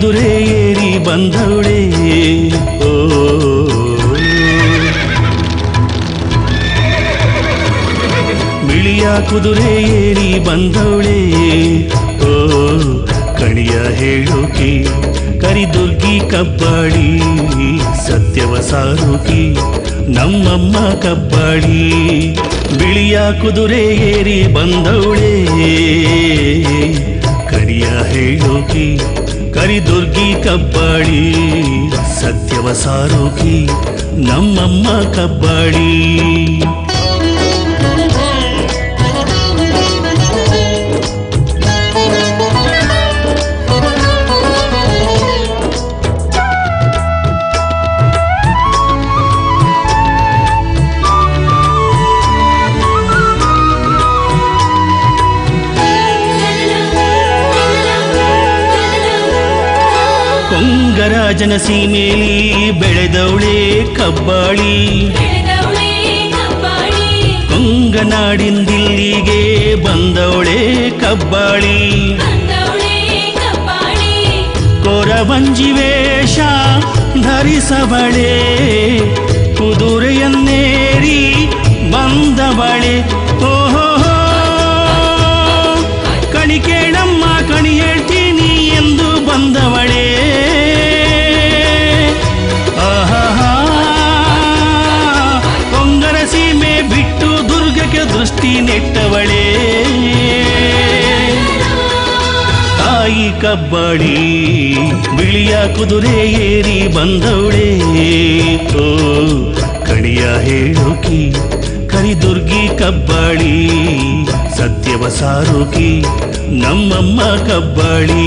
ಕುದುರೆ ಏರಿ ಬಂದವಳೆ ಓ ಬಿಳಿಯ ಕುದುರೆ ಏರಿ ಬಂದವಳೆ ಓ ಕಣಿಯ ಹೇಳೋಕೆ ಕರಿದುರ್ಗಿ ಕಬ್ಬಾಳಿ ಸತ್ಯವ ಸಾರುಕಿ ನಮ್ಮಮ್ಮ ಕಬ್ಬಾಳಿ ಬಿಳಿಯ ಕುದುರೆ ಏರಿ ಬಂದವಳೆ ಕರಿಯ ಹೇಳೋಕಿ ಕರಿದುರ್ಗಿ ಕಬ್ಬಾಳಿ ಸತ್ಯವ ಸಾರುಕಿ ನಮ್ಮಮ್ಮ ಕಬ್ಬಾಳಿ ಕೊಂಗರಾಜನ ಸೀಮೆಯಲ್ಲಿ ಬೆಳೆದವಳೆ ಕಬ್ಬಾಳಿ ಕೊಂಗನಾಡಿಂದಿಲ್ಲಿಗೆ ಬಂದವಳೆ ಕಬ್ಬಾಳಿ ಕೊರವಂಜಿ ವೇಷ ಧರಿಸವಳೆ ಕುದುರೆಯನ್ನೇರಿ ಬಂದವಳೆ ಓಹೋ ಕಣಿ ಕೇಳಮ್ಮ ಕಣಿ ಹೇಳ್ತೀನಿ ಎಂದು ಬಂದವಳೆ ಕೊಂಗರ ಸೀಮೆ ಬಿಟ್ಟು ದುರ್ಗಕ್ಕೆ ದೃಷ್ಟಿ ನೆಟ್ಟವಳೆ ತಾಯಿ ಕಬ್ಬಾಳಿ ಬಿಳಿಯ ಕುದುರೆ ಏರಿ ಬಂದವಳೆ ಓ ಕಣಿಯ ಹೇಳೋಕಿ ಕರಿದುರ್ಗಿ ಕಬ್ಬಾಳಿ ಸತ್ಯವ ಸಾರುಕಿ ನಮ್ಮಮ್ಮ ಕಬ್ಬಾಳಿ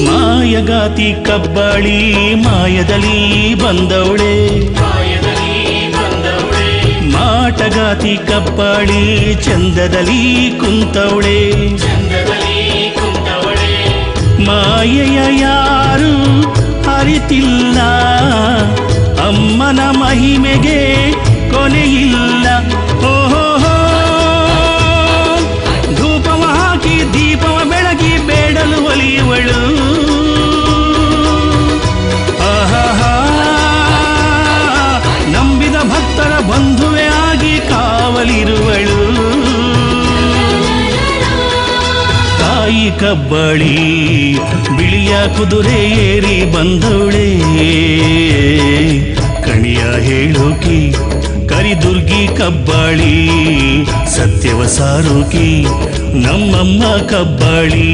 ಮಾಯಗಾತಿ ಕಬ್ಬಾಳಿ ಮಾಯದಲ್ಲಿ ಬಂದವಳೆ ಮಾಟಗಾತಿ ಕಬ್ಬಾಳಿ ಚಂದದಲ್ಲಿ ಕುಂತವಳೆ ಮಾಯೆಯ ಯಾರು ಅರಿತಿಲ್ಲ ಅಮ್ಮನ ಮಹಿಮೆಗೆ ಕೊನೆಯಿಲ್ಲ ಓಹೋ ಧೂಪವ ಹಾಕಿ ದೀಪವ ಬೆಳಗಿ ಬೇಡಲು ಒಲಿಯುವಳು ನಂಬಿದ ಭಕ್ತರ ಬಂಧುವೆ ಆಗಿ ಕಾವಲಿರುವಳು ತಾಯಿ ಕಬ್ಬಾಳಿ ಬಿಳಿಯ ಕುದುರೆ ಏರಿ ಬಂದವಳೆ ಕಣಿಯ ಹೇಳೋಕಿ ಕರಿದುರ್ಗಿ ಕಬ್ಬಾಳಿ ಸತ್ಯವ ಸಾರುಕಿ ನಮ್ಮಮ್ಮ ಕಬ್ಬಾಳಿ